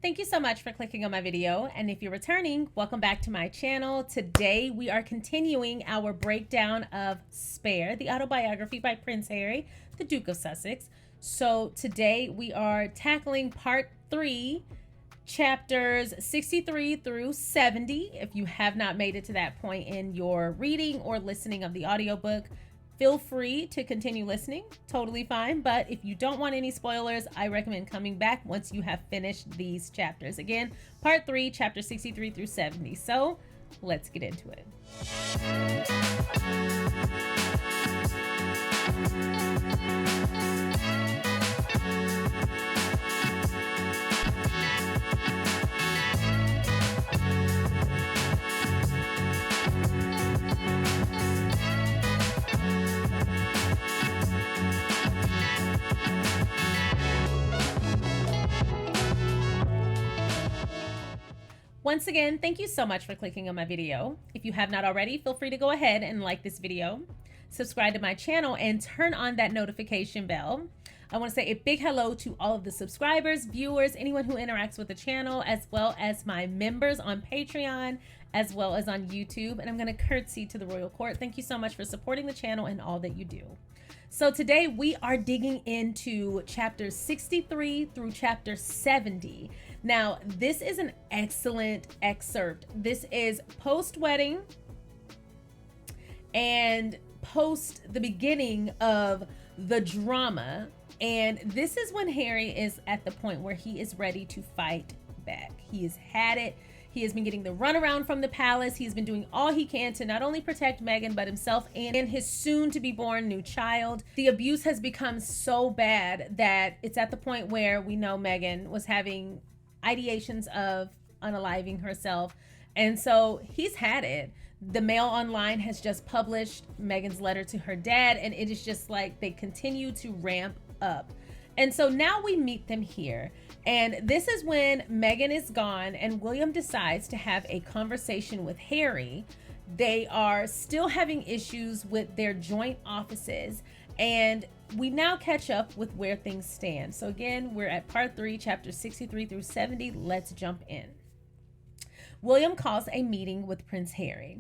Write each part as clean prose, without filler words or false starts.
Thank you so much for clicking on my video, and if you're returning, welcome back to my channel. Today we are continuing our breakdown of Spare, the autobiography by Prince Harry, the Duke of Sussex. So today we are tackling part 3, chapters 63 through 70. If you have not made it to that point in your reading or listening of the audiobook, feel free to continue listening, totally fine. But if you don't want any spoilers, I recommend coming back once you have finished these chapters. Again, part 3, chapter 63 through 70. So let's get into it. Once again, thank you so much for clicking on my video. If you have not already, feel free to go ahead and like this video, subscribe to my channel, and turn on that notification bell. I want to say a big hello to all of the subscribers, viewers, anyone who interacts with the channel, as well as my members on Patreon, as well as on YouTube. And I'm going to curtsy to the royal court. Thank you so much for supporting the channel and all that you do. So today we are digging into chapters 63 through chapter 70. Now, this is an excellent excerpt. This is post-wedding and post the beginning of the drama. And this is when Harry is at the point where he is ready to fight back. He has had it. He has been getting the runaround from the palace. He's been doing all he can to not only protect Meghan, but himself and his soon-to-be-born new child. The abuse has become so bad that it's at the point where we know Meghan was having ideations of unaliving herself. And so he's had it. The Mail Online has just published Meghan's letter to her dad, and it is just like they continue to ramp up. And so now we meet them here. And this is when Meghan is gone and William decides to have a conversation with Harry. They are still having issues with their joint offices, and we now catch up with where things stand. So again, we're at part 3, chapters 63 through 70. Let's jump in. William calls a meeting with Prince Harry.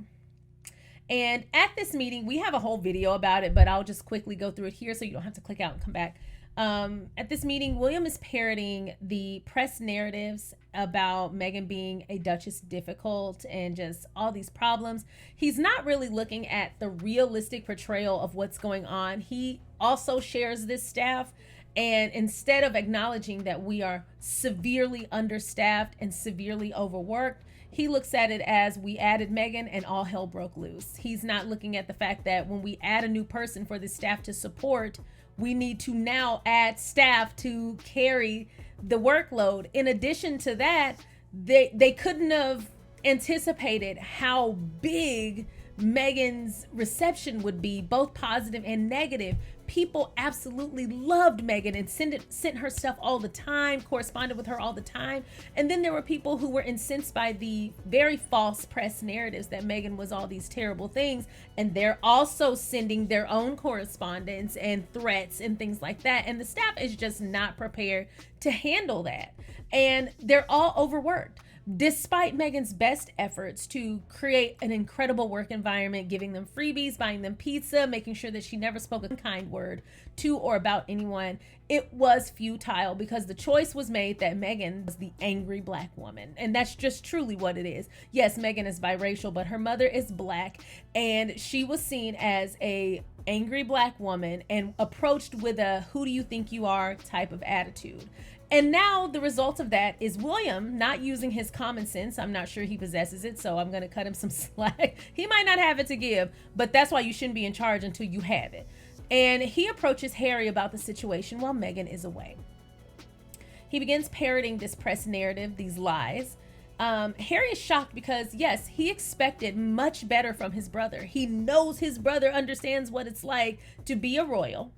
And at this meeting, we have a whole video about it, but I'll just quickly go through it here so you don't have to click out and come back. At this meeting, William is parroting the press narratives about Meghan being a Duchess difficult and just all these problems. He's not really looking at the realistic portrayal of what's going on. He also shares this staff, and instead of acknowledging that we are severely understaffed and severely overworked, he looks at it as we added Meghan and all hell broke loose. He's not looking at the fact that when we add a new person for the staff to support, we need to now add staff to carry the workload. In addition to that, they couldn't have anticipated how big Meghan's reception would be, both positive and negative. People absolutely loved Meghan and sent her stuff all the time, corresponded with her all the time. And then there were people who were incensed by the very false press narratives that Meghan was all these terrible things. And they're also sending their own correspondence and threats and things like that. And the staff is just not prepared to handle that. And they're all overworked. Despite Meghan's best efforts to create an incredible work environment, giving them freebies, buying them pizza, making sure that she never spoke a kind word to or about anyone, it was futile because the choice was made that Meghan was the angry black woman. And that's just truly what it is. Yes, Meghan is biracial, but her mother is black, and she was seen as a angry black woman and approached with a "who do you think you are" type of attitude. And now the result of that is William not using his common sense. I'm not sure he possesses it, so I'm going to cut him some slack. He might not have it to give, but that's why you shouldn't be in charge until you have it. And he approaches Harry about the situation while Meghan is away. He begins parroting this press narrative, these lies. Harry is shocked because, yes, he expected much better from his brother. He knows his brother understands what it's like to be a royal,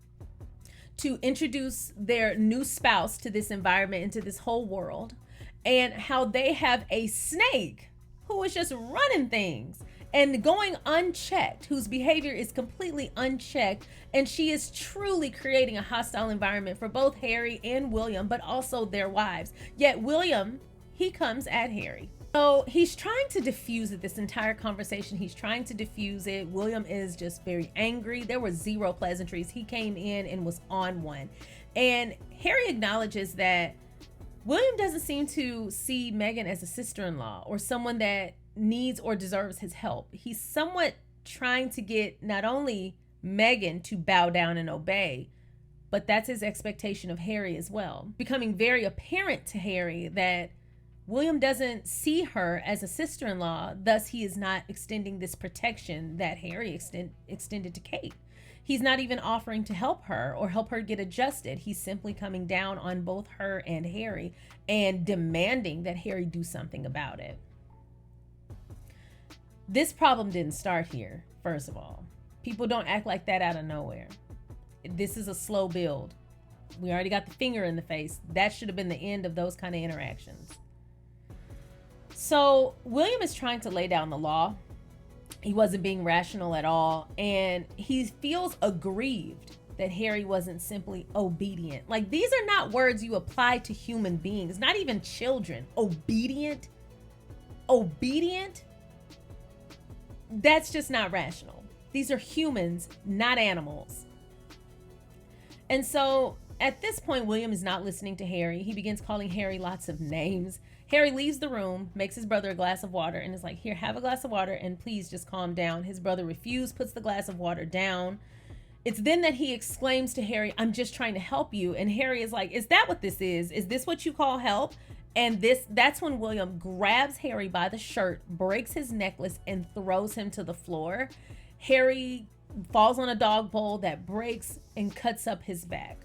to introduce their new spouse to this environment, into this whole world, and how they have a snake who is just running things and going unchecked, whose behavior is completely unchecked. And she is truly creating a hostile environment for both Harry and William, but also their wives. Yet William he comes at Harry. So he's trying to diffuse it, this entire conversation. He's trying to diffuse it. William is just very angry. There were zero pleasantries. He came in and was on one. And Harry acknowledges that William doesn't seem to see Meghan as a sister-in-law or someone that needs or deserves his help. He's somewhat trying to get not only Meghan to bow down and obey, but that's his expectation of Harry as well. Becoming very apparent to Harry that William doesn't see her as a sister-in-law, thus he is not extending this protection that Harry extended to Kate. He's not even offering to help her or help her get adjusted. He's simply coming down on both her and Harry and demanding that Harry do something about it. This problem didn't start here, first of all. People don't act like that out of nowhere. This is a slow build. We already got the finger in the face. That should have been the end of those kind of interactions. So William is trying to lay down the law. He wasn't being rational at all. And he feels aggrieved that Harry wasn't simply obedient. Like, these are not words you apply to human beings, not even children. Obedient? Obedient? That's just not rational. These are humans, not animals. And so at this point, William is not listening to Harry. He begins calling Harry lots of names. Harry leaves the room, makes his brother a glass of water, and is like, here, have a glass of water, and please just calm down. His brother refused, puts the glass of water down. It's then that he exclaims to Harry, I'm just trying to help you. And Harry is like, is that what this is? Is this what you call help? And that's when William grabs Harry by the shirt, breaks his necklace, and throws him to the floor. Harry falls on a dog bowl that breaks and cuts up his back.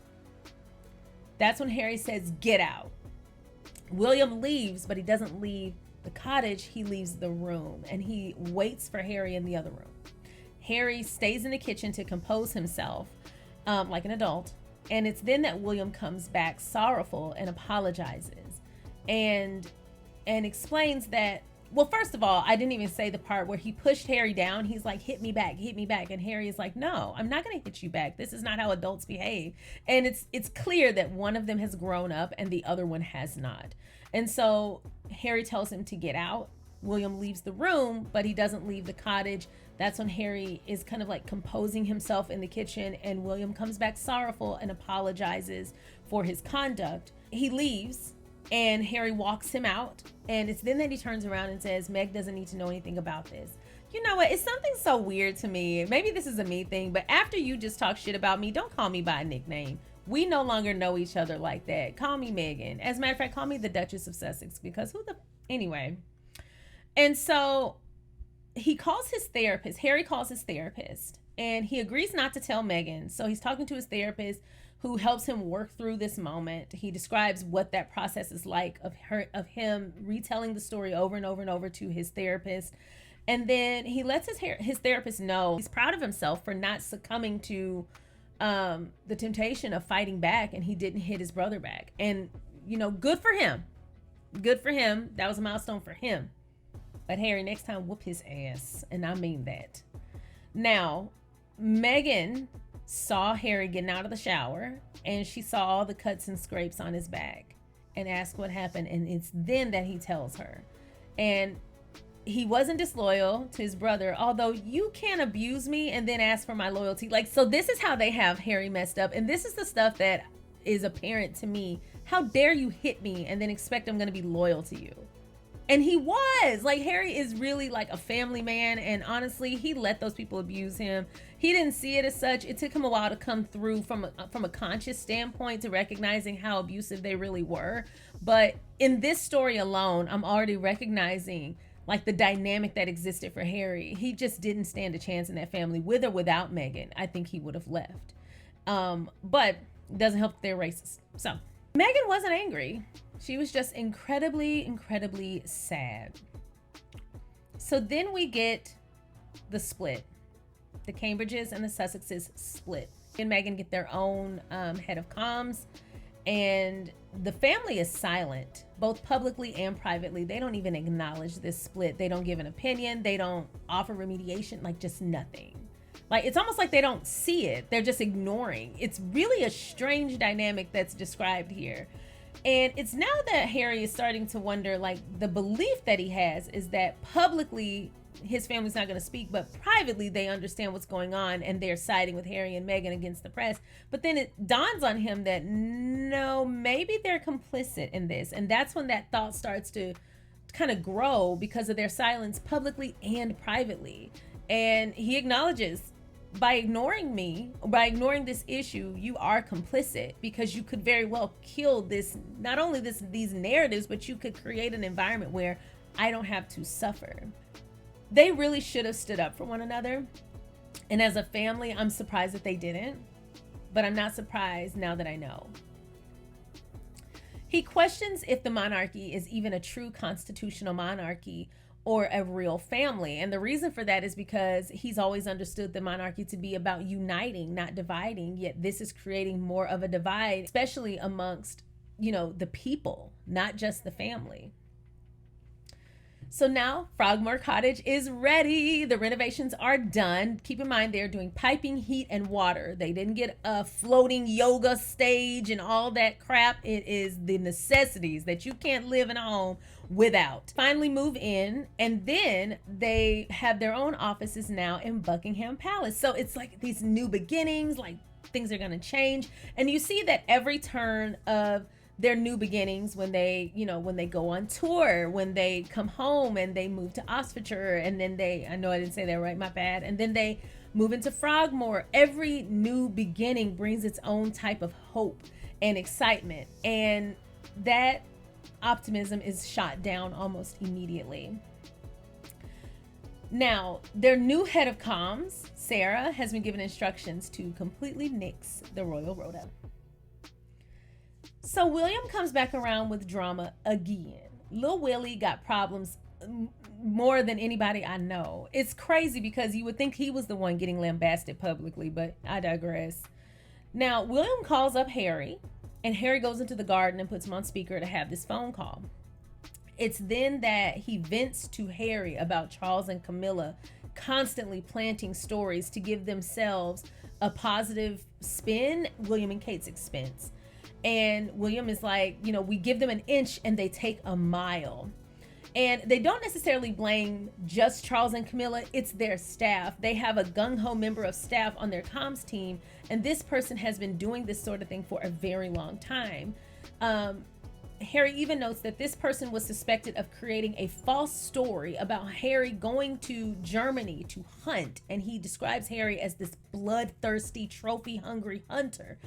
That's when Harry says, get out. William leaves, but he doesn't leave the cottage. He leaves the room, and he waits for Harry in the other room. Harry stays in the kitchen to compose himself like an adult. And it's then that William comes back sorrowful and apologizes and explains that, well, first of all, I didn't even say the part where he pushed Harry down. He's like, hit me back, hit me back. And Harry is like, no, I'm not going to hit you back. This is not how adults behave. And it's clear that one of them has grown up and the other one has not. And so Harry tells him to get out. William leaves the room, but he doesn't leave the cottage. That's when Harry is kind of like composing himself in the kitchen, and William comes back sorrowful and apologizes for his conduct. He leaves, and Harry walks him out, and it's then that he turns around and says, Meg doesn't need to know anything about this. You know what? It's something so weird to me. Maybe this is a me thing, but after you just talk shit about me, don't call me by a nickname. We no longer know each other like that. Call me Megan. As a matter of fact, call me the Duchess of Sussex, because anyway. And so he calls his therapist. Harry calls his therapist, and he agrees not to tell Meghan. So he's talking to his therapist, who helps him work through this moment. He describes what that process is like of him retelling the story over and over and over to his therapist. And then he lets his therapist know he's proud of himself for not succumbing to the temptation of fighting back, and he didn't hit his brother back. And, you know, good for him. Good for him. That was a milestone for him. But Harry, next time, whoop his ass. And I mean that. Now, Meghan saw Harry getting out of the shower, and she saw all the cuts and scrapes on his back and asked what happened. And it's then that he tells her. And he wasn't disloyal to his brother, although you can't abuse me and then ask for my loyalty. Like, so this is how they have Harry messed up. And this is the stuff that is apparent to me. How dare you hit me and then expect I'm going to be loyal to you? And he was. Like, Harry is really like a family man. And honestly, he let those people abuse him. He didn't see it as such. It took him a while to come through from a conscious standpoint to recognizing how abusive they really were. But in this story alone, I'm already recognizing like the dynamic that existed for Harry. He just didn't stand a chance in that family, with or without Meghan. I think he would have left. But it doesn't help that they're racist. So Meghan wasn't angry. She was just incredibly, incredibly sad. So then we get the split. The Cambridges and the Sussexes split. And Meghan get their own head of comms. And the family is silent, both publicly and privately. They don't even acknowledge this split. They don't give an opinion. They don't offer remediation, like just nothing. Like, it's almost like they don't see it. They're just ignoring. It's really a strange dynamic that's described here. And it's now that Harry is starting to wonder, like, the belief that he has is that publicly his family's not going to speak, but privately they understand what's going on and they're siding with Harry and Meghan against the press. But then it dawns on him that no, maybe they're complicit in this. And that's when that thought starts to kind of grow because of their silence publicly and privately. And he acknowledges, by ignoring me, by ignoring this issue, you are complicit, because you could very well kill this, not only these narratives, but you could create an environment where I don't have to suffer. They really should have stood up for one another. And as a family, I'm surprised that they didn't, but I'm not surprised now that I know. He questions if the monarchy is even a true constitutional monarchy or a real family. And the reason for that is because he's always understood the monarchy to be about uniting, not dividing. Yet this is creating more of a divide, especially amongst, the people, not just the family. So now Frogmore Cottage is ready. The renovations are done. Keep in mind, they're doing piping, heat, and water. They didn't get a floating yoga stage and all that crap. It is the necessities that you can't live in a home without. Finally move in, and then they have their own offices now in Buckingham Palace. So it's like these new beginnings, like things are going to change. And you see that every turn of their new beginnings, when they go on tour, when they come home and they move to Oxfordshire, and then I know I didn't say that right, my bad, and then they move into Frogmore. Every new beginning brings its own type of hope and excitement, and that optimism is shot down almost immediately. Now, their new head of comms, Sarah, has been given instructions to completely nix the royal rota. So William comes back around with drama again. Lil Willie got problems more than anybody I know. It's crazy because you would think he was the one getting lambasted publicly, but I digress. Now, William calls up Harry, and Harry goes into the garden and puts him on speaker to have this phone call. It's then that he vents to Harry about Charles and Camilla constantly planting stories to give themselves a positive spin, William and Kate's expense. And William is like, we give them an inch and they take a mile. And they don't necessarily blame just Charles and Camilla. It's their staff. They have a gung-ho member of staff on their comms team. And this person has been doing this sort of thing for a very long time. Harry even notes that this person was suspected of creating a false story about Harry going to Germany to hunt. And he describes Harry as this bloodthirsty, trophy-hungry hunter,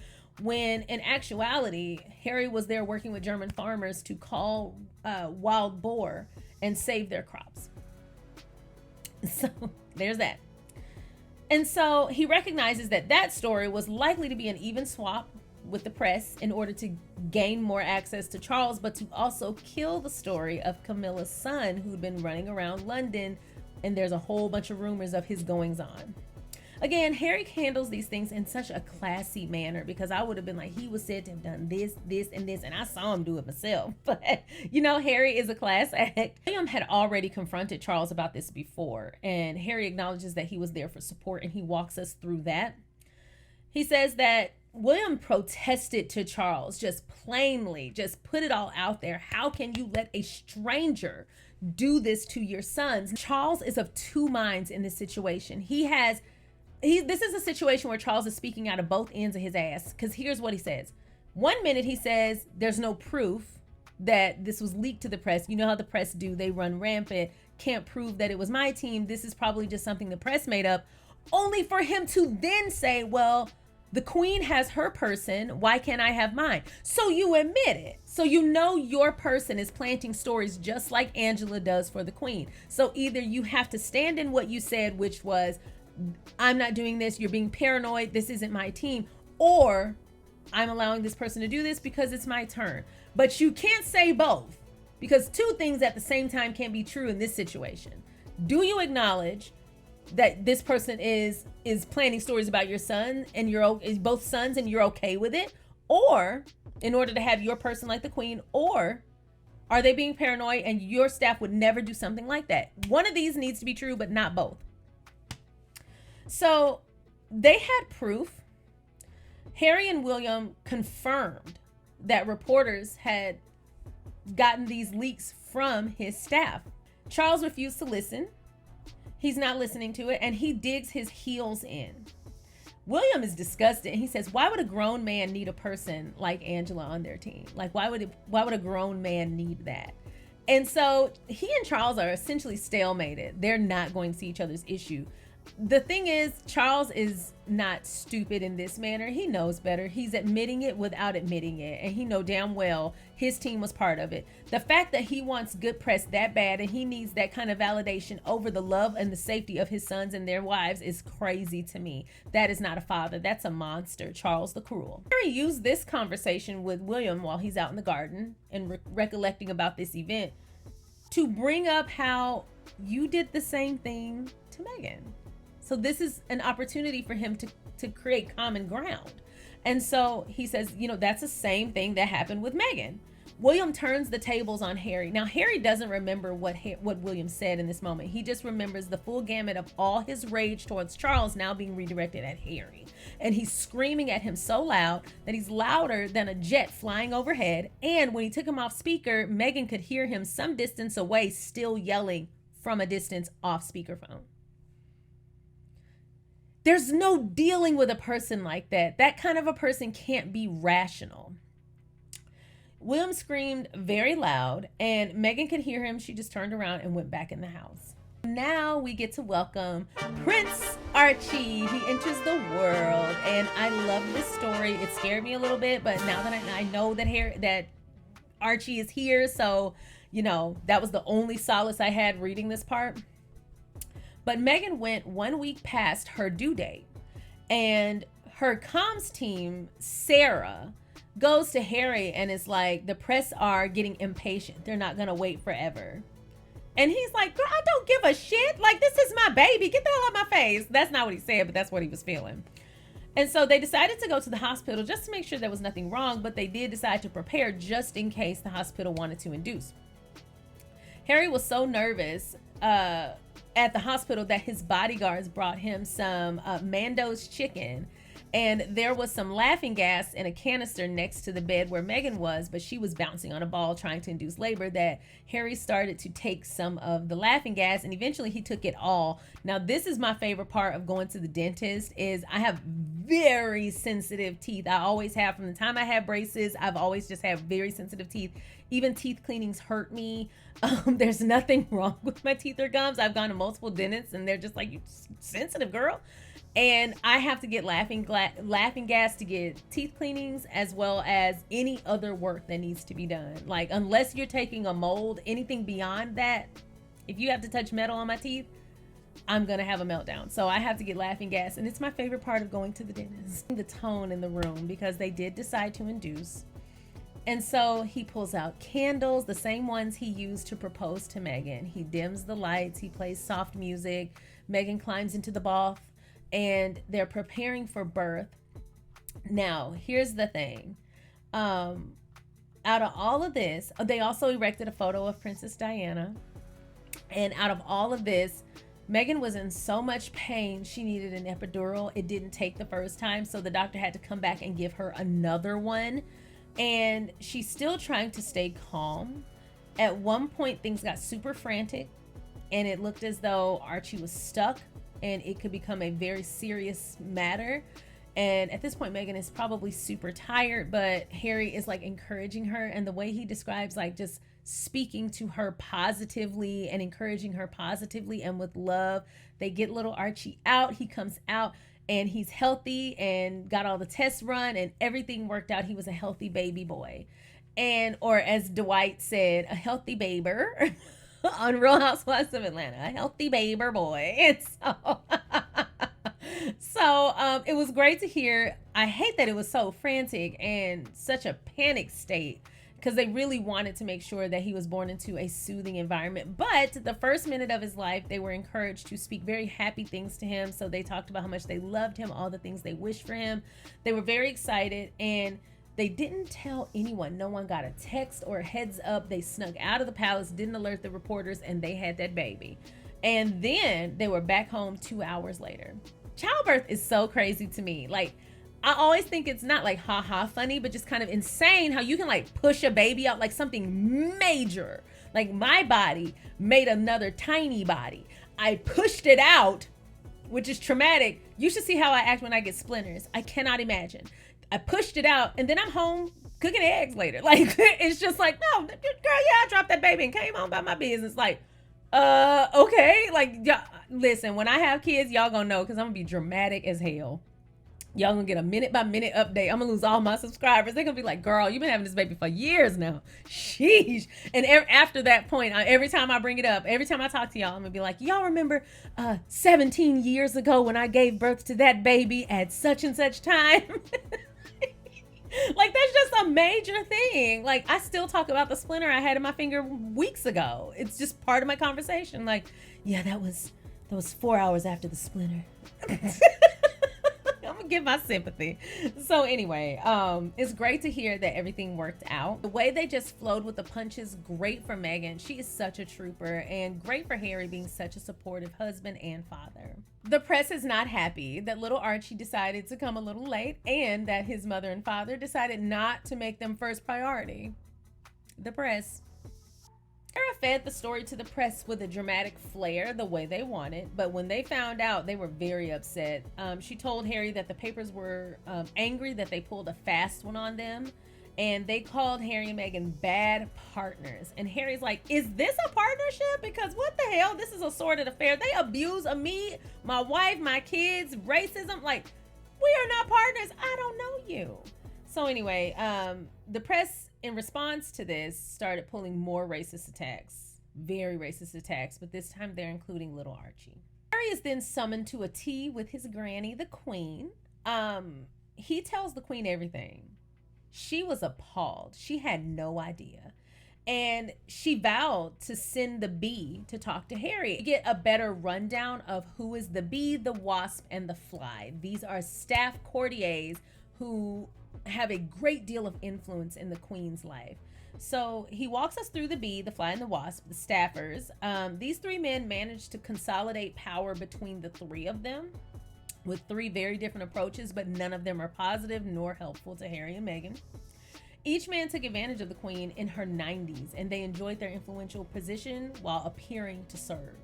when in actuality, Harry was there working with German farmers to call wild boar and save their crops. So there's that. And so he recognizes that story was likely to be an even swap with the press in order to gain more access to Charles, but to also kill the story of Camilla's son, who'd been running around London, and there's a whole bunch of rumors of his goings on. Again, Harry handles these things in such a classy manner, because I would have been like, he was said to have done this, this, and this, and I saw him do it myself. But, Harry is a class act. William had already confronted Charles about this before, and Harry acknowledges that he was there for support, and he walks us through that. He says that William protested to Charles, just plainly, just put it all out there. How can you let a stranger do this to your sons? Charles is of two minds in this situation. This is a situation where Charles is speaking out of both ends of his ass, because here's what he says. One minute he says there's no proof that this was leaked to the press. You know how the press do. They run rampant. Can't prove that it was my team. This is probably just something the press made up. Only for him to then say, well, the queen has her person. Why can't I have mine? So you admit it. So your person is planting stories just like Angela does for the queen. So either you have to stand in what you said, which was, I'm not doing this, you're being paranoid, this isn't my team, or I'm allowing this person to do this because it's my turn. But you can't say both, because two things at the same time can't be true in this situation. Do you acknowledge that this person is planning stories about your son and both sons, and you're okay with it? Or in order to have your person like the queen, or are they being paranoid and your staff would never do something like that? One of these needs to be true, but not both. So they had proof. Harry and William confirmed that reporters had gotten these leaks from his staff. Charles refused to listen. He's not listening to it, and he digs his heels in. William is disgusted. He says, why would a grown man need a person like Angela on their team? Like, why would a grown man need that? And so he and Charles are essentially stalemated. They're not going to see each other's issue. The thing is, Charles is not stupid in this manner. He knows better. He's admitting it without admitting it. And he know damn well his team was part of it. The fact that he wants good press that bad and he needs that kind of validation over the love and the safety of his sons and their wives is crazy to me. That is not a father. That's a monster. Charles the Cruel. Harry used this conversation with William while he's out in the garden and recollecting about this event to bring up how you did the same thing to Meghan. So this is an opportunity for him to create common ground. And so he says, you know, that's the same thing that happened with Meghan. William turns the tables on Harry. Now, Harry doesn't remember what William said in this moment. He just remembers the full gamut of all his rage towards Charles now being redirected at Harry. And he's screaming at him so loud that he's louder than a jet flying overhead. And when he took him off speaker, Meghan could hear him some distance away still yelling from a distance off speakerphone. There's no dealing with a person like that. That kind of a person can't be rational. William screamed very loud and Meghan could hear him. She just turned around and went back in the house. Now we get to welcome Prince Archie. He enters the world and I love this story. It scared me a little bit, but now that I know that Archie is here, so, you know, that was the only solace I had reading this part. But Meghan went 1 week past her due date and her comms team, Sarah, goes to Harry and is like, the press are getting impatient. They're not going to wait forever. And he's like, girl, I don't give a shit. Like, this is my baby. Get the hell out of my face. That's not what he said, but that's what he was feeling. And so they decided to go to the hospital just to make sure there was nothing wrong, but they did decide to prepare just in case the hospital wanted to induce. Harry was so nervous at the hospital that his bodyguards brought him some Mando's chicken, and there was some laughing gas in a canister next to the bed where Meghan was, but she was bouncing on a ball trying to induce labor, that Harry started to take some of the laughing gas, and eventually he took it all. Now, this is my favorite part of going to the dentist is I have very sensitive teeth. I always have. From the time I had braces, I've always just had very sensitive teeth. Even teeth cleanings hurt me. There's nothing wrong with my teeth or gums. I've gone to multiple dentists and they're just like, you sensitive girl. And I have to get laughing gas to get teeth cleanings as well as any other work that needs to be done. Like, unless you're taking a mold, anything beyond that, if you have to touch metal on my teeth, I'm gonna have a meltdown. So I have to get laughing gas, and it's my favorite part of going to the dentist. The tone in the room, because they did decide to induce. And so he pulls out candles, the same ones he used to propose to Meghan. He dims the lights, he plays soft music. Meghan climbs into the bath, and they're preparing for birth. Now, here's the thing. Out of all of this, they also erected a photo of Princess Diana. And out of all of this, Meghan was in so much pain, she needed an epidural. It didn't take the first time, so the doctor had to come back and give her another one. And she's still trying to stay calm. At one point, things got super frantic, and it looked as though Archie was stuck, and it could become a very serious matter. And at this point, Meghan is probably super tired, but Harry is like encouraging her, and the way he describes like just speaking to her positively and encouraging her positively and with love. They get little Archie out. He comes out and he's healthy and got all the tests run and everything worked out. He was a healthy baby boy. And, or as Dwight said, a healthy baber on Real Housewives of Atlanta, a healthy baber boy. And so it was great to hear. I hate that it was so frantic and such a panic state, because they really wanted to make sure that he was born into a soothing environment. But the first minute of his life, they were encouraged to speak very happy things to him. So they talked about how much they loved him, all the things they wished for him. They were very excited, and they didn't tell anyone. No one got a text or a heads up. They snuck out of the palace, didn't alert the reporters, and they had that baby. And then they were back home 2 hours later. Childbirth is so crazy to me. Like, I always think it's not like haha funny, but just kind of insane how you can like push a baby out like something major. Like my body made another tiny body. I pushed it out, which is traumatic. You should see how I act when I get splinters. I cannot imagine. I pushed it out and then I'm home cooking eggs later. Like it's just like, no, girl, yeah, I dropped that baby and came on about my business. Like, okay. Like, listen, when I have kids, y'all gonna know because I'm gonna be dramatic as hell. Y'all gonna get a minute by minute update. I'm gonna lose all my subscribers. They're gonna be like, girl, you've been having this baby for years now. Sheesh. And after that point, every time I bring it up, every time I talk to y'all, I'm gonna be like, y'all remember 17 years ago when I gave birth to that baby at such and such time? Like, that's just a major thing. Like, I still talk about the splinter I had in my finger weeks ago. It's just part of my conversation. Like, yeah, that was 4 hours after the splinter. I'm gonna give my sympathy. So anyway, it's great to hear that everything worked out. The way they just flowed with the punches, great for Megan. She is such a trooper, and great for Harry being such a supportive husband and father. The press is not happy that little Archie decided to come a little late and that his mother and father decided not to make them first priority. The press. Sarah fed the story to the press with a dramatic flair the way they wanted, but when they found out, they were very upset. She told Harry that the papers were angry that they pulled a fast one on them, and they called Harry and Meghan bad partners. And Harry's like, is this a partnership? Because what the hell? This is a sordid affair. They abuse me, my wife, my kids, racism. Like, we are not partners. I don't know you. So anyway, the press, in response to this, started pulling more racist attacks, very racist attacks, but this time they're including little Archie. Harry is then summoned to a tea with his granny, the Queen. He tells the Queen everything. She was appalled. She had no idea. And she vowed to send the bee to talk to Harry. Get a better rundown of who is the bee, the wasp, and the fly. These are staff courtiers who have a great deal of influence in the Queen's life. So he walks us through the bee, the fly, and the wasp, the staffers. These three men managed to consolidate power between the three of them with three very different approaches, but none of them are positive nor helpful to Harry and Meghan. Each man took advantage of the Queen in her 90s, and they enjoyed their influential position while appearing to serve.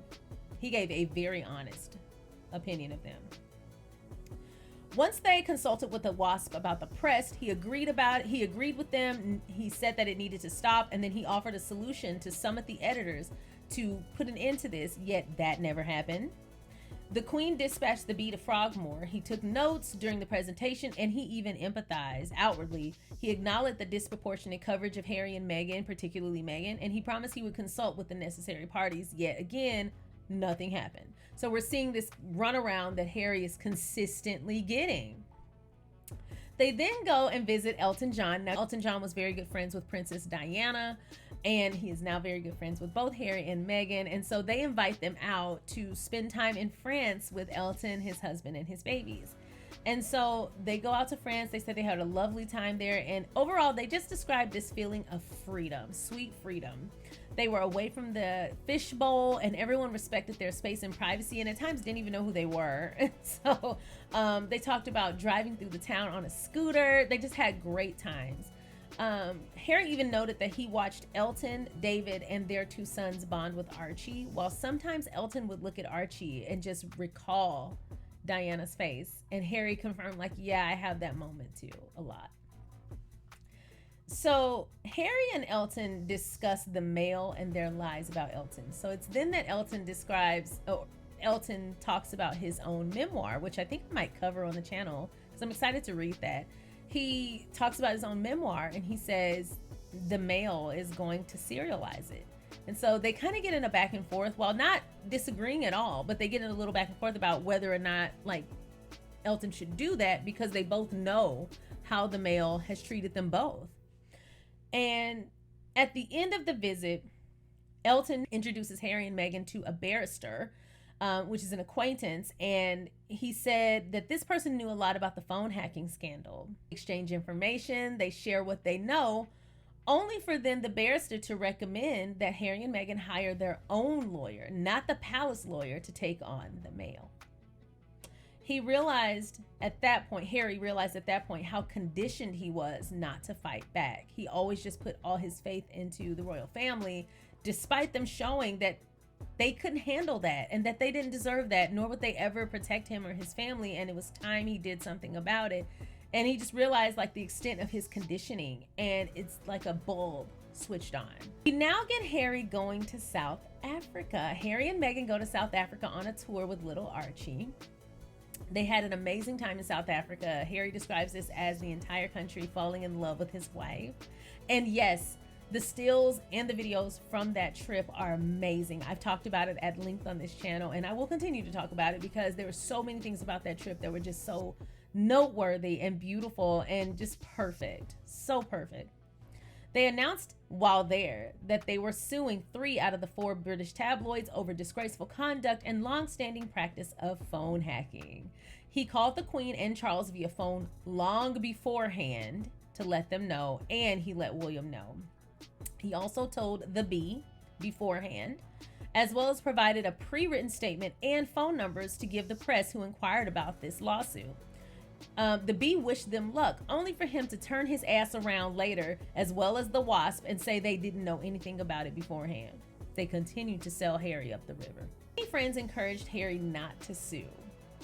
He gave a very honest opinion of them. Once they consulted with the wasp about the press, he agreed with them. He said that it needed to stop, and then he offered a solution to summon the editors to put an end to this, yet that never happened. The Queen dispatched the bee to Frogmore. He took notes during the presentation, and he even empathized outwardly. He acknowledged the disproportionate coverage of Harry and Meghan, particularly Meghan, and he promised he would consult with the necessary parties. Yet again, nothing happened. So we're seeing this runaround that Harry is consistently getting. They then go and visit Elton John. Now, Elton John was very good friends with Princess Diana, and he is now very good friends with both Harry and Meghan. And so they invite them out to spend time in France with Elton, his husband, and his babies. And so they go out to France. They said they had a lovely time there. And overall, they just described this feeling of freedom, sweet freedom. They were away from the fishbowl, and everyone respected their space and privacy, and at times didn't even know who they were. And so they talked about driving through the town on a scooter. They just had great times. Harry even noted that he watched Elton, David, and their two sons bond with Archie, while sometimes Elton would look at Archie and just recall Diana's face. And Harry confirmed, like, yeah, I have that moment too, a lot. So Harry and Elton discuss the mail and their lies about Elton. So it's then that Elton talks about his own memoir, which I think I might cover on the channel because I'm excited to read that. He talks about his own memoir, and he says the mail is going to serialize it. And so they kind of get in a back and forth, while not disagreeing at all, but they get in a little back and forth about whether or not, like, Elton should do that, because they both know how the mail has treated them both. And at the end of the visit, Elton introduces Harry and Meghan to a barrister, which is an acquaintance, and he said that this person knew a lot about the phone hacking scandal. They exchange information, they share what they know, only for then the barrister to recommend that Harry and Meghan hire their own lawyer, not the palace lawyer, to take on the mail. He realized at that point, Harry realized at that point how conditioned he was not to fight back. He always just put all his faith into the royal family, despite them showing that they couldn't handle that and that they didn't deserve that, nor would they ever protect him or his family. And it was time he did something about it. And he just realized like the extent of his conditioning, and it's like a bulb switched on. We now get Harry going to South Africa. Harry and Meghan go to South Africa on a tour with little Archie. They had an amazing time in South Africa. Harry describes this as the entire country falling in love with his wife. And yes, the stills and the videos from that trip are amazing. I've talked about it at length on this channel, and I will continue to talk about it because there were so many things about that trip that were just so noteworthy and beautiful and just perfect. So perfect. They announced while there that they were suing 3 out of the 4 British tabloids over disgraceful conduct and long-standing practice of phone hacking. He called the Queen and Charles via phone long beforehand to let them know, and he let William know. He also told the Bee beforehand, as well as provided a pre-written statement and phone numbers to give the press who inquired about this lawsuit. The Bee wished them luck, only for him to turn his ass around later, as well as the Wasp, and say they didn't know anything about it beforehand. They continued to sell Harry up the river. Many friends encouraged Harry not to sue,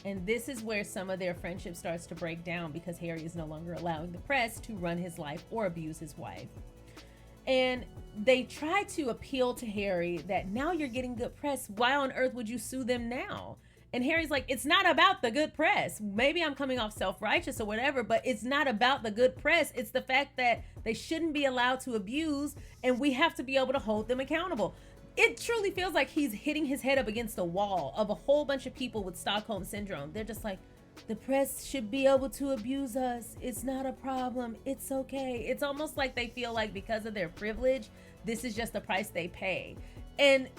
and this is where some of their friendship starts to break down because Harry is no longer allowing the press to run his life or abuse his wife. And they try to appeal to Harry that now you're getting good press. Why on earth would you sue them now? And Harry's like, it's not about the good press. Maybe I'm coming off self-righteous or whatever, but it's not about the good press. It's the fact that they shouldn't be allowed to abuse, and we have to be able to hold them accountable. It truly feels like he's hitting his head up against a wall of a whole bunch of people with Stockholm Syndrome. They're just like, the press should be able to abuse us. It's not a problem. It's okay. It's almost like they feel like because of their privilege, this is just the price they pay. And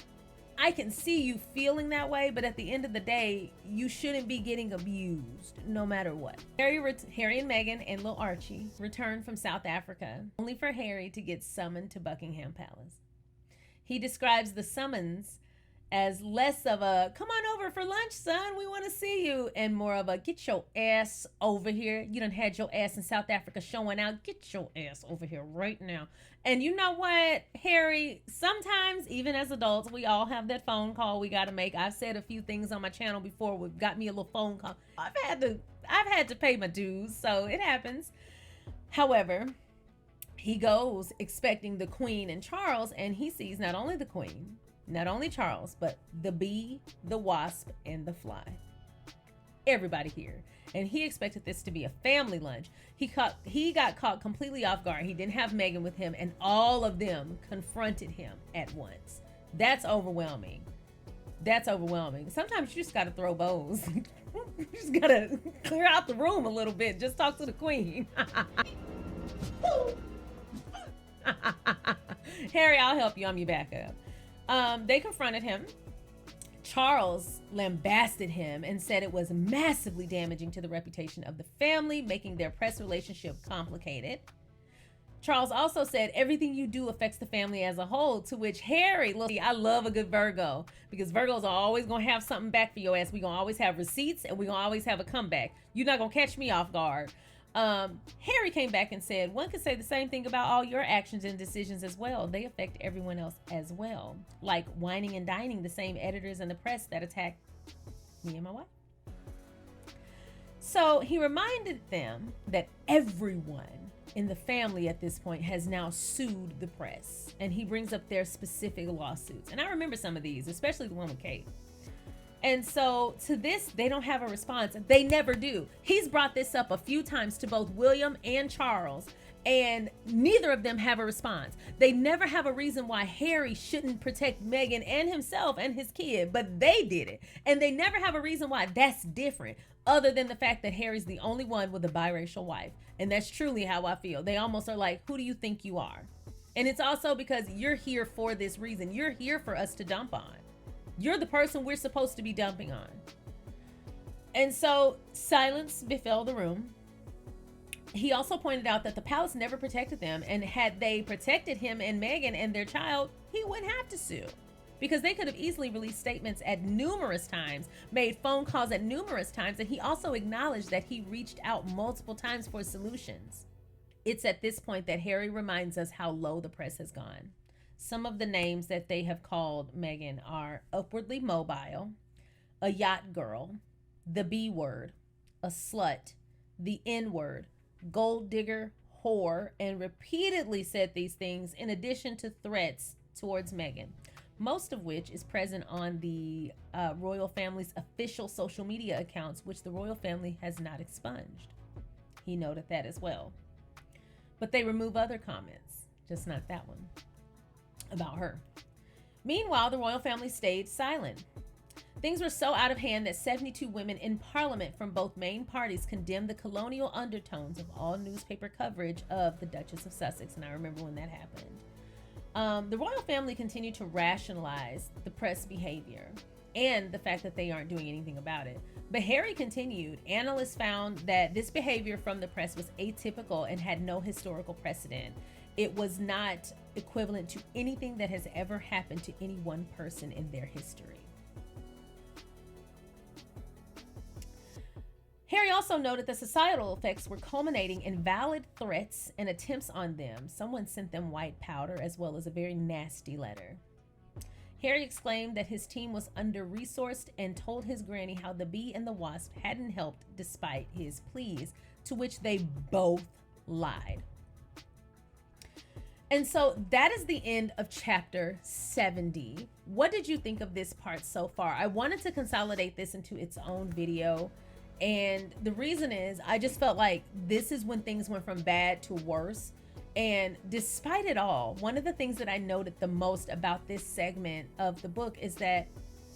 I can see you feeling that way, but at the end of the day, you shouldn't be getting abused no matter what. Harry and Meghan and little Archie returned from South Africa, only for Harry to get summoned to Buckingham Palace. He describes the summons as less of a, come on over for lunch, son, we want to see you, and more of a, get your ass over here. You done had your ass in South Africa showing out. Get your ass over here right now. And you know what, Harry, sometimes even as adults, we all have that phone call we got to make. I've said a few things on my channel before what got me a little phone call. I've had to pay my dues, so it happens. However, he goes expecting the Queen and Charles, and he sees not only the Queen, not only Charles, but the Bee, the Wasp, and the Fly. Everybody here. And he expected this to be a family lunch. He got caught completely off guard. He didn't have Meghan with him, and all of them confronted him at once. That's overwhelming. That's overwhelming. Sometimes you just gotta throw bows. You just gotta clear out the room a little bit. Just talk to the Queen. Harry, I'll help you. I'm your backup. They confronted him. Charles lambasted him and said it was massively damaging to the reputation of the family, making their press relationship complicated. Charles also said everything you do affects the family as a whole, to which Harry, look, I love a good Virgo, because Virgos are always going to have something back for your ass. We're going to always have receipts, and we're going to always have a comeback. You're not going to catch me off guard. Harry came back and said, one could say the same thing about all your actions and decisions as well. They affect everyone else as well. Like whining and dining the same editors and the press that attacked me and my wife. So he reminded them that everyone in the family at this point has now sued the press. And he brings up their specific lawsuits. And I remember some of these, especially the one with Kate. And so to this, they don't have a response. They never do. He's brought this up a few times to both William and Charles, and neither of them have a response. They never have a reason why Harry shouldn't protect Meghan and himself and his kid, but they did it. And they never have a reason why that's different, other than the fact that Harry's the only one with a biracial wife. And that's truly how I feel. They almost are like, who do you think you are? And it's also because you're here for this reason. You're here for us to dump on. You're the person we're supposed to be dumping on. And so silence befell the room. He also pointed out that the palace never protected them, and had they protected him and Meghan and their child, he wouldn't have to sue. because they could have easily released statements at numerous times, made phone calls at numerous times, and he also acknowledged that he reached out multiple times for solutions. It's at this point that Harry reminds us how low the press has gone. Some of the names that they have called Meghan are upwardly mobile, a yacht girl, the B word, a slut, the N word, gold digger, whore, and repeatedly said these things in addition to threats towards Meghan, most of which is present on the royal family's official social media accounts, which the royal family has not expunged. He noted that as well. But they remove other comments, just not that one, about her. Meanwhile, the royal family stayed silent. Things were so out of hand that 72 women in parliament from both main parties condemned the colonial undertones of all newspaper coverage of the Duchess of Sussex, and I remember when that happened. The royal family continued to rationalize the press behavior and the fact that they aren't doing anything about it. But Harry continued. Analysts found that this behavior from the press was atypical and had no historical precedent. It was not equivalent to anything that has ever happened to any one person in their history. Harry also noted that societal effects were culminating in valid threats and attempts on them. Someone sent them white powder as well as a very nasty letter. Harry exclaimed that his team was under-resourced and told his granny how the bee and the wasp hadn't helped despite his pleas, to which they both lied. And so that is the end of chapter 70. What did you think of this part so far? I wanted to consolidate this into its own video. And the reason is I just felt like this is when things went from bad to worse. And despite it all, one of the things that I noted the most about this segment of the book is that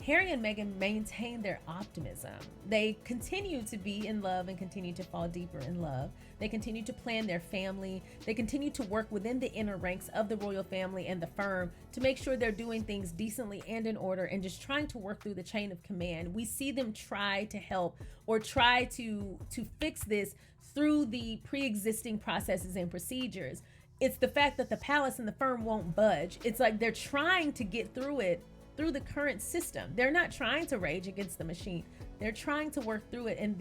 Harry and Meghan maintain their optimism. They continue to be in love and continue to fall deeper in love. They continue to plan their family. They continue to work within the inner ranks of the royal family and the firm to make sure they're doing things decently and in order and just trying to work through the chain of command. We see them try to help or try to fix this through the pre-existing processes and procedures. It's the fact that the palace and the firm won't budge. It's like they're trying to get through it through the current system. They're not trying to rage against the machine. They're trying to work through it in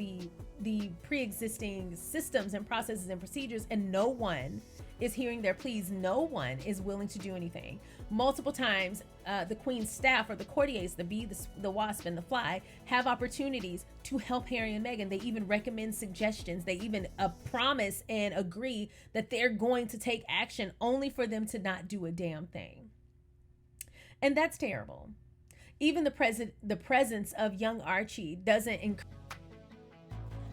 the pre-existing systems and processes and procedures, and no one is hearing their pleas. No one is willing to do anything. Multiple times, the Queen's staff or the courtiers, the bee, the wasp, and the fly, have opportunities to help Harry and Meghan. They even recommend suggestions. They even promise and agree that they're going to take action, only for them to not do a damn thing. And that's terrible. Even the presence of young Archie doesn't encourage.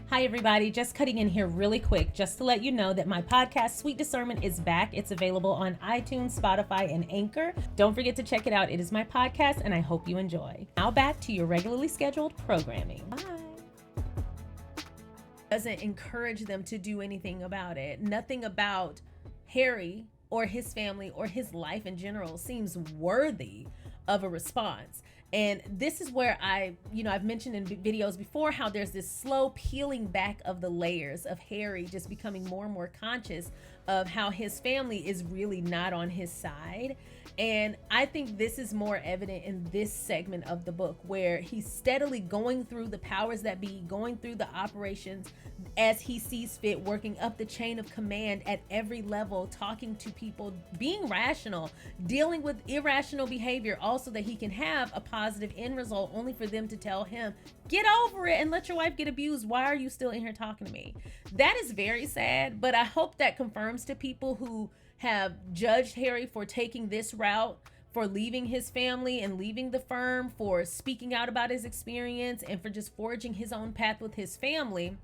Hi everybody, just cutting in here really quick just to let you know that my podcast Sweet Discernment is back. It's available on iTunes, Spotify, and Anchor. Don't forget to check it out. It is my podcast and I hope you enjoy. Now back to your regularly scheduled programming. Bye. Doesn't encourage them to do anything about it. Nothing about Harry or his family or his life in general seems worthy of a response. And this is where I've mentioned in videos before how there's this slow peeling back of the layers of Harry just becoming more and more conscious of how his family is really not on his side. And I think this is more evident in this segment of the book, where he's steadily going through the powers that be, going through the operations as he sees fit, working up the chain of command at every level, talking to people, being rational, dealing with irrational behavior, also that he can have a positive end result, only for them to tell him, get over it and let your wife get abused. Why are you still in here talking to me? That is very sad, but I hope that confirms to people who have judged Harry for taking this route, for leaving his family and leaving the firm, for speaking out about his experience, and for just forging his own path with his family,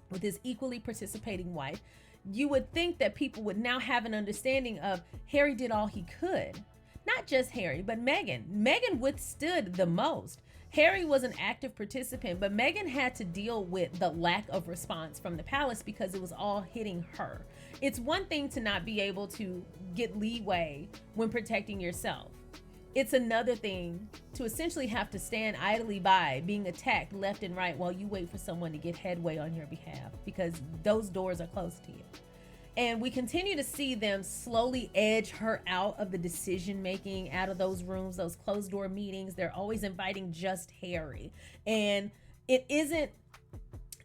with his equally participating wife. You would think that people would now have an understanding of Harry did all he could. Not just Harry, but Meghan. Meghan withstood the most. Harry was an active participant, but Meghan had to deal with the lack of response from the palace because it was all hitting her. It's one thing to not be able to get leeway when protecting yourself. It's another thing to essentially have to stand idly by being attacked left and right while you wait for someone to get headway on your behalf, because those doors are closed to you. And we continue to see them slowly edge her out of the decision making, out of those rooms, those closed door meetings. They're always inviting just Harry. And it isn't,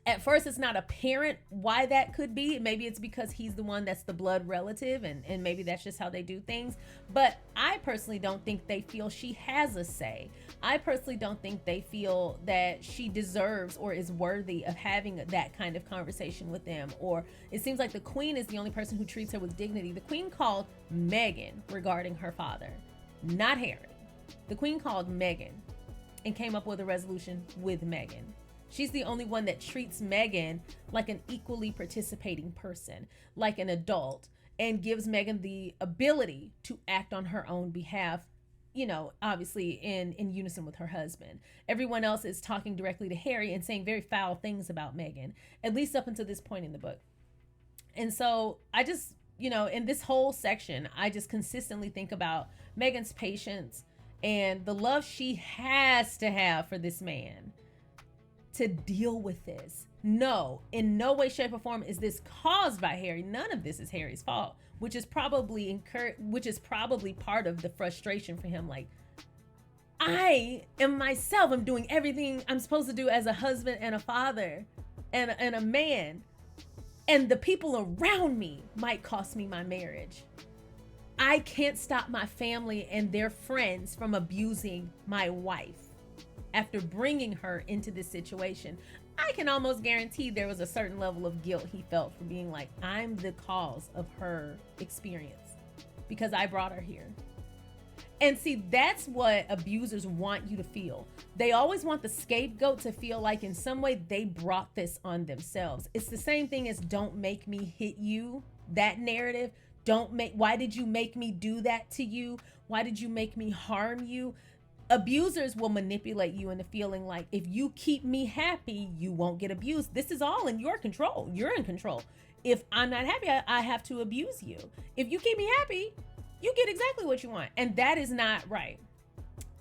at first, it's not apparent why that could be. Maybe it's because he's the one that's the blood relative, and maybe that's just how they do things. But I personally don't think they feel she has a say. I personally don't think they feel that she deserves or is worthy of having that kind of conversation with them. Or it seems like the queen is the only person who treats her with dignity. The queen called Meghan regarding her father, not Harry. The queen called Meghan and came up with a resolution with Meghan. She's the only one that treats Meghan like an equally participating person, like an adult, and gives Meghan the ability to act on her own behalf, you know, obviously in unison with her husband. Everyone else is talking directly to Harry and saying very foul things about Meghan, at least up until this point in the book. And so I just, you know, in this whole section, I just consistently think about Meghan's patience and the love she has to have for this man to deal with this. No, in no way, shape, or form is this caused by Harry. None of this is Harry's fault, which is probably part of the frustration for him. Like, I am myself. I'm doing everything I'm supposed to do as a husband and a father and a man, and the people around me might cost me my marriage. I can't stop my family and their friends from abusing my wife. After bringing her into this situation, I can almost guarantee there was a certain level of guilt he felt for being like, I'm the cause of her experience because I brought her here. And see, that's what abusers want you to feel. They always want the scapegoat to feel like in some way they brought this on themselves. It's the same thing as don't make me hit you, that narrative. Why did you make me do that to you? Why did you make me harm you? Abusers will manipulate you into feeling like if you keep me happy, you won't get abused. This is all in your control. You're in control. If I'm not happy, I have to abuse you. If you keep me happy, you get exactly what you want. And that is not right.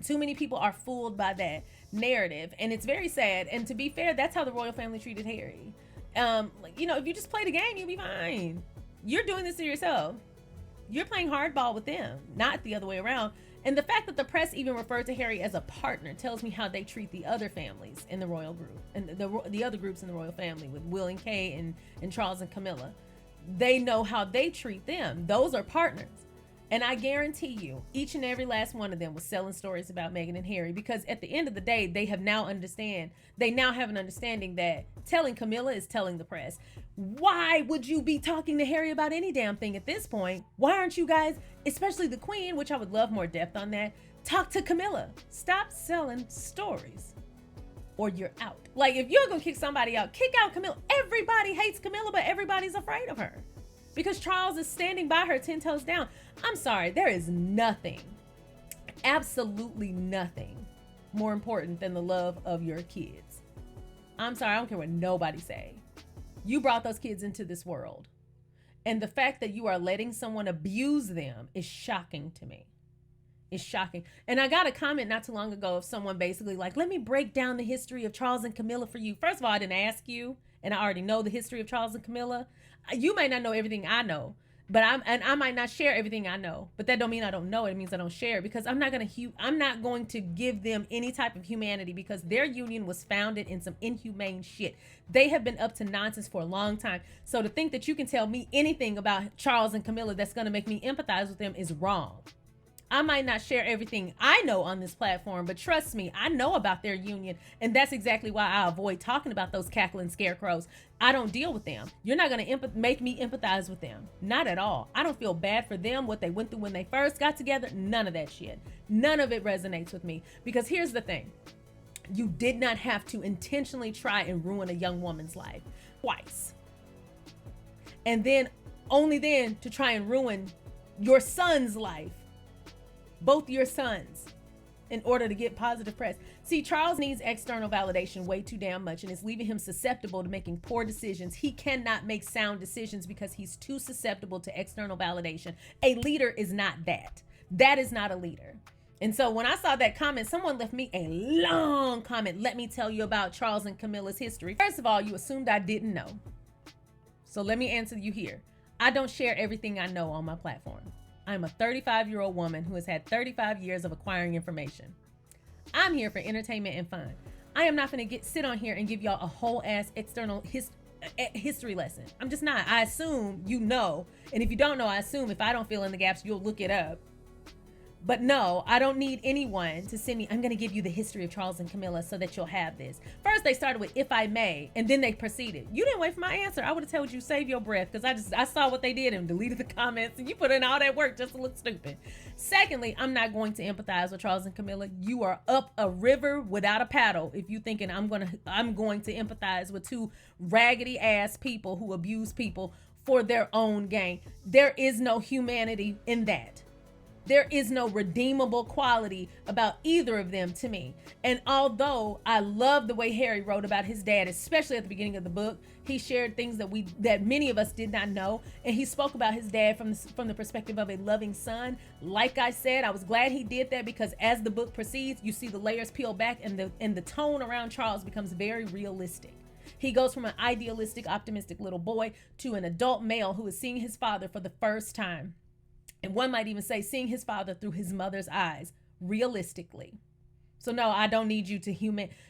Too many people are fooled by that narrative. And it's very sad. And to be fair, that's how the royal family treated Harry. You know, if you just play the game, you'll be fine. You're doing this to yourself. You're playing hardball with them, not the other way around. And the fact that the press even referred to Harry as a partner tells me how they treat the other families in the royal group and the other groups in the royal family with Will and Kay and Charles and Camilla. They know how they treat them. Those are partners. And I guarantee you, each and every last one of them was selling stories about Meghan and Harry because at the end of the day, they now have an understanding that telling Camilla is telling the press. Why would you be talking to Harry about any damn thing at this point? Why aren't you guys, especially the Queen, which I would love more depth on that, talk to Camilla. Stop selling stories or you're out. Like if you're gonna kick somebody out, kick out Camilla. Everybody hates Camilla, but everybody's afraid of her because Charles is standing by her 10 toes down. I'm sorry, there is nothing, absolutely nothing more important than the love of your kids. I'm sorry, I don't care what nobody say. You brought those kids into this world. And the fact that you are letting someone abuse them is shocking to me. It's shocking. And I got a comment not too long ago of someone basically like, let me break down the history of Charles and Camilla for you. First of all, I didn't ask you, and I already know the history of Charles and Camilla. You might not know everything I know, but I might not share everything I know, but that don't mean I don't know it. It means I don't share because I'm not going to give them any type of humanity because their union was founded in some inhumane shit. They have been up to nonsense for a long time. So to think that you can tell me anything about Charles and Camilla that's going to make me empathize with them is wrong. I might not share everything I know on this platform, but trust me, I know about their union. And that's exactly why I avoid talking about those cackling scarecrows. I don't deal with them. You're not going to make me empathize with them. Not at all. I don't feel bad for them, what they went through when they first got together. None of that shit. None of it resonates with me. Because here's the thing. You did not have to intentionally try and ruin a young woman's life twice. And then, only then, to try and ruin your son's life. Both your sons, in order to get positive press. See, Charles needs external validation way too damn much, and it's leaving him susceptible to making poor decisions. He cannot make sound decisions because he's too susceptible to external validation. A leader is not that. That is not a leader. And so when I saw that comment, someone left me a long comment. Let me tell you about Charles and Camilla's history. First of all, you assumed I didn't know. So let me answer you here. I don't share everything I know on my platform. I'm a 35-year-old woman who has had 35 years of acquiring information. I'm here for entertainment and fun. I am not going to sit on here and give y'all a whole ass external history lesson. I'm just not. I assume you know. And if you don't know, I assume if I don't fill in the gaps, you'll look it up. But no, I don't need anyone to send me, I'm going to give you the history of Charles and Camilla so that you'll have this. First, they started with, if I may, and then they proceeded. You didn't wait for my answer. I would have told you, save your breath, because I saw what they did and deleted the comments, and you put in all that work just to look stupid. Secondly, I'm not going to empathize with Charles and Camilla. You are up a river without a paddle if you thinking I'm going to empathize with two raggedy ass people who abuse people for their own gain. There is no humanity in that. There is no redeemable quality about either of them to me. And although I love the way Harry wrote about his dad, especially at the beginning of the book, he shared things that many of us did not know. And he spoke about his dad from the perspective of a loving son. Like I said, I was glad he did that, because as the book proceeds, you see the layers peel back and the tone around Charles becomes very realistic. He goes from an idealistic, optimistic little boy to an adult male who is seeing his father for the first time. And one might even say seeing his father through his mother's eyes, realistically. So no, I don't need you to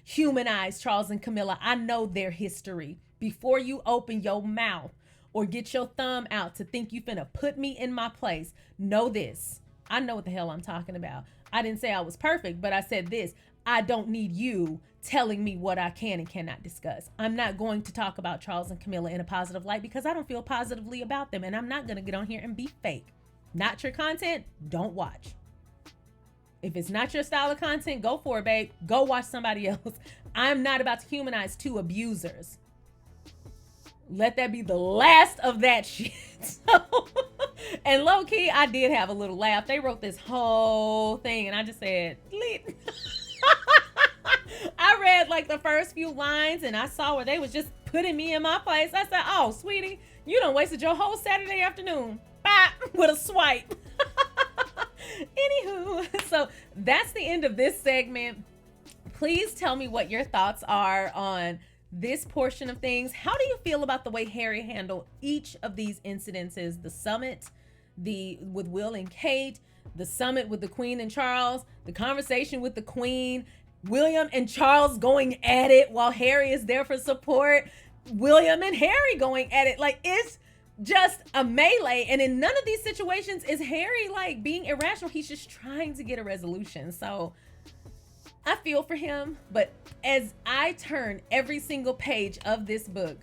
humanize Charles and Camilla. I know their history. Before you open your mouth or get your thumb out to think you finna put me in my place, know this. I know what the hell I'm talking about. I didn't say I was perfect, but I said this. I don't need you telling me what I can and cannot discuss. I'm not going to talk about Charles and Camilla in a positive light because I don't feel positively about them. And I'm not going to get on here and be fake. Not your content, don't watch. If it's not your style of content, go for it, babe. Go watch somebody else. I'm not about to humanize two abusers. Let that be the last of that shit. And low key, I did have a little laugh. They wrote this whole thing and I just said, lit. I read like the first few lines and I saw where they was just putting me in my place. I said, oh, sweetie, you done wasted your whole Saturday afternoon. With a swipe. Anywho, so that's the end of this segment. Please tell me what your thoughts are on this portion of things. How do you feel about the way Harry handled each of these incidences? The summit, with Will and Kate, the summit with the Queen and Charles, the conversation with the Queen, William and Charles going at it while Harry is there for support, William and Harry going at it. Like, it's just a melee. And in none of these situations is Harry like being irrational. He's just trying to get a resolution. So I feel for him. But as I turn every single page of this book,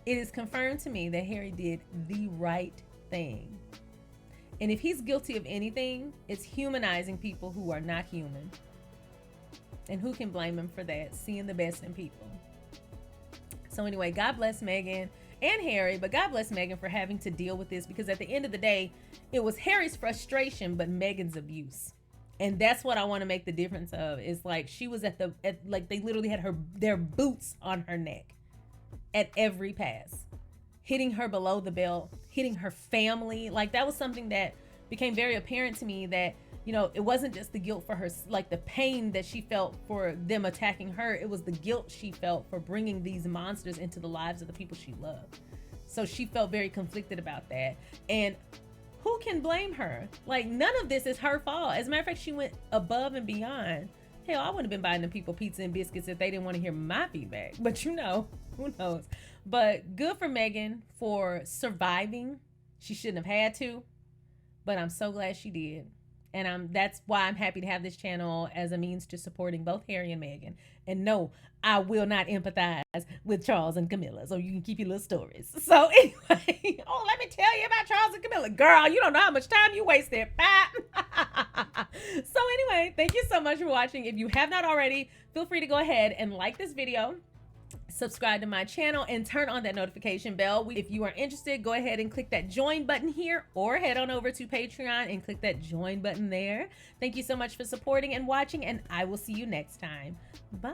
it is confirmed to me that Harry did the right thing. And if he's guilty of anything, it's humanizing people who are not human. And who can blame him for that? Seeing the best in people. So anyway, God bless Meghan and Harry, but God bless Meghan for having to deal with this, because at the end of the day, it was Harry's frustration, but Meghan's abuse. And that's what I want to make the difference of. Is like she was like they literally had their boots on her neck at every pass, hitting her below the belt, hitting her family. Like that was something that became very apparent to me, that you know, it wasn't just the guilt for her, like the pain that she felt for them attacking her. It was the guilt she felt for bringing these monsters into the lives of the people she loved. So she felt very conflicted about that. And who can blame her? Like, none of this is her fault. As a matter of fact, she went above and beyond. Hell, I wouldn't have been buying them people pizza and biscuits if they didn't want to hear my feedback. But you know, who knows? But good for Meghan for surviving. She shouldn't have had to, but I'm so glad she did. And that's why I'm happy to have this channel as a means to supporting both Harry and Meghan. And no, I will not empathize with Charles and Camilla. So you can keep your little stories. So anyway, oh, let me tell you about Charles and Camilla. Girl, you don't know how much time you wasted. So anyway, thank you so much for watching. If you have not already, feel free to go ahead and like this video, subscribe to my channel, and turn on that notification bell. If you are interested, go ahead and click that join button here, or head on over to Patreon and click that join button there. Thank you so much for supporting and watching, and I will see you next time. Bye.